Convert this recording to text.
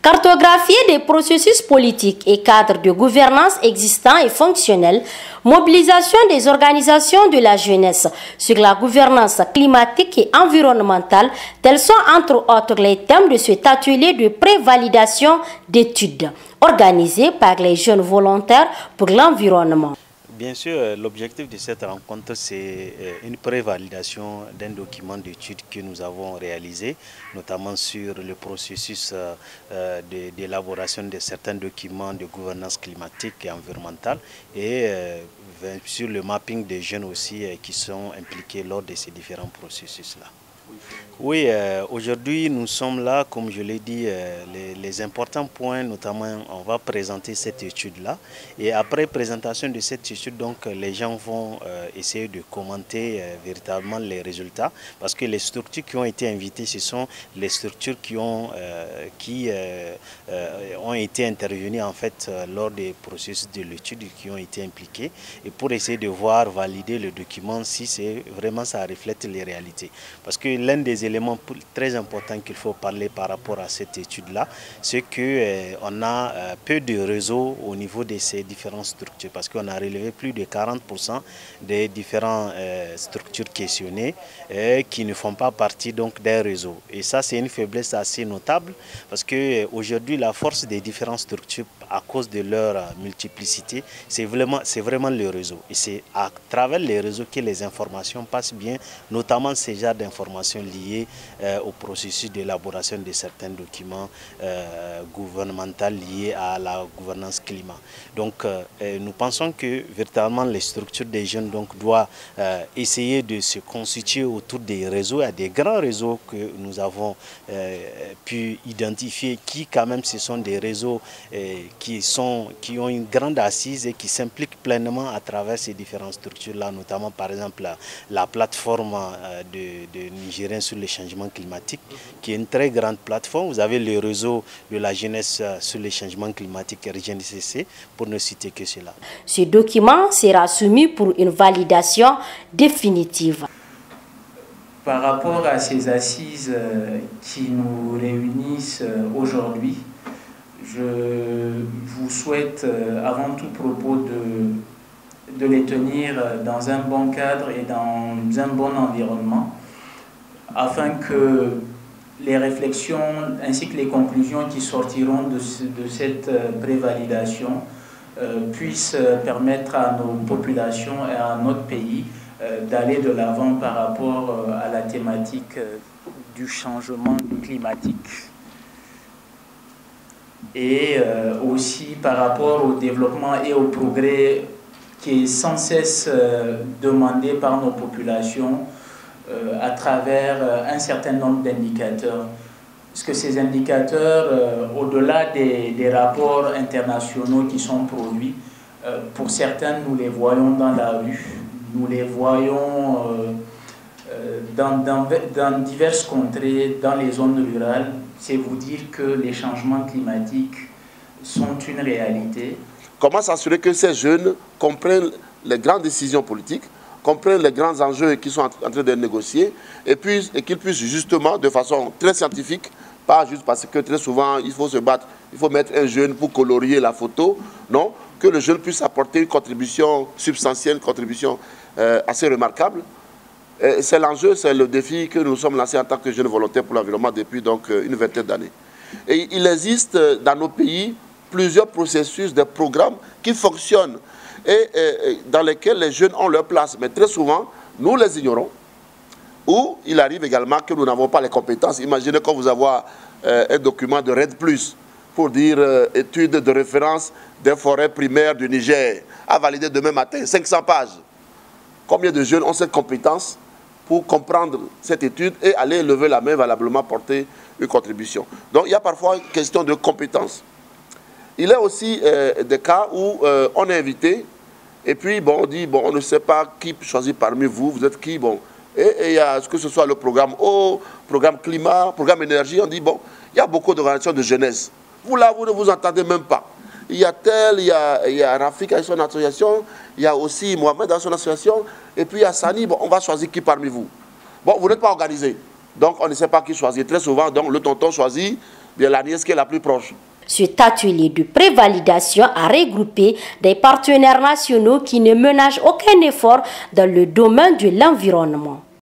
Cartographier des processus politiques et cadres de gouvernance existants et fonctionnels, mobilisation des organisations de la jeunesse sur la gouvernance climatique et environnementale, tels sont entre autres les thèmes de cet atelier de prévalidation d'études organisé par les jeunes volontaires pour l'environnement. Bien sûr, l'objectif de cette rencontre, c'est une prévalidation d'un document d'études que nous avons réalisé, notamment sur le processus d'élaboration de certains documents de gouvernance climatique et environnementale et sur le mapping des jeunes aussi qui sont impliqués lors de ces différents processus-là. Oui, aujourd'hui nous sommes là, comme je l'ai dit, les importants points, notamment on va présenter cette étude-là. Et après présentation de cette étude, donc les gens vont essayer de commenter véritablement les résultats. Parce que les structures qui ont été invitées, ce sont les structures qui ont été intervenues en fait lors des processus de l'étude, qui ont été impliquées. Et pour essayer de voir, valider le document si vraiment ça reflète les réalités. Parce que l'un des éléments très importants qu'il faut parler par rapport à cette étude-là, c'est qu'on a peu de réseaux au niveau de ces différentes structures, parce qu'on a relevé plus de 40% des différentes structures questionnées qui ne font pas partie donc d'un réseau. Et ça, c'est une faiblesse assez notable, parce qu'aujourd'hui, la force des différentes structures, à cause de leur multiplicité, c'est vraiment le réseau. Et c'est à travers les réseaux que les informations passent bien, notamment ces genres d'informations liées au processus d'élaboration de certains documents gouvernementaux liés à la gouvernance climat. Donc nous pensons que véritablement les structures des jeunes doivent essayer de se constituer autour des réseaux. Il y a des grands réseaux que nous avons pu identifier qui quand même ce sont des réseaux qui ont une grande assise et qui s'impliquent pleinement à travers ces différentes structures-là, notamment par exemple la plateforme de Nigériens sur les changements climatiques, qui est une très grande plateforme. Vous avez le réseau de la jeunesse sur les changements climatiques RGNCC, pour ne citer que cela. Ce document sera soumis pour une validation définitive. Par rapport à ces assises qui nous réunissent aujourd'hui, je vous souhaite avant tout propos de les tenir dans un bon cadre et dans un bon environnement, afin que les réflexions ainsi que les conclusions qui sortiront de cette prévalidation puissent permettre à nos populations et à notre pays d'aller de l'avant par rapport à la thématique du changement climatique. Et aussi par rapport au développement et au progrès qui est sans cesse demandé par nos populations à travers un certain nombre d'indicateurs. Parce que ces indicateurs, au-delà des rapports internationaux qui sont produits, pour certains, nous les voyons dans la rue, nous les voyons dans diverses contrées, dans les zones rurales. C'est vous dire que les changements climatiques sont une réalité. Comment s'assurer que ces jeunes comprennent les grandes décisions politiques, comprennent les grands enjeux qu'ils sont en train de négocier et qu'ils puissent justement, de façon très scientifique, pas juste parce que très souvent il faut se battre, il faut mettre un jeune pour colorier la photo, non, que le jeune puisse apporter une contribution substantielle, une contribution assez remarquable. C'est l'enjeu, c'est le défi que nous sommes lancés en tant que jeunes volontaires pour l'environnement depuis donc une vingtaine d'années. Et il existe dans nos pays plusieurs processus, des programmes qui fonctionnent et dans lesquels les jeunes ont leur place. Mais très souvent, nous les ignorons. Ou il arrive également que nous n'avons pas les compétences. Imaginez quand vous avez un document de RED+, pour dire étude de référence des forêts primaires du Niger, à valider demain matin, 500 pages. Combien de jeunes ont cette compétence pour comprendre cette étude et aller lever la main, valablement porter une contribution? Donc il y a parfois une question de compétence. Il y a aussi des cas où on est invité et puis bon, on dit, bon, on ne sait pas qui choisir parmi vous, vous êtes qui, bon. Et il y a, que ce soit le programme eau, programme climat, programme énergie, on dit, bon, il y a beaucoup d'organisations de jeunesse. Vous là, vous ne vous entendez même pas. Il y a tel, il y a Rafik avec son association, il y a aussi Mohamed dans son association, et puis il y a Sani, bon, on va choisir qui parmi vous. Bon, vous n'êtes pas organisé, donc on ne sait pas qui choisir. Très souvent, donc, le tonton choisit bien la nièce qui est la plus proche. Cet atelier de prévalidation a regroupé des partenaires nationaux qui ne ménagent aucun effort dans le domaine de l'environnement.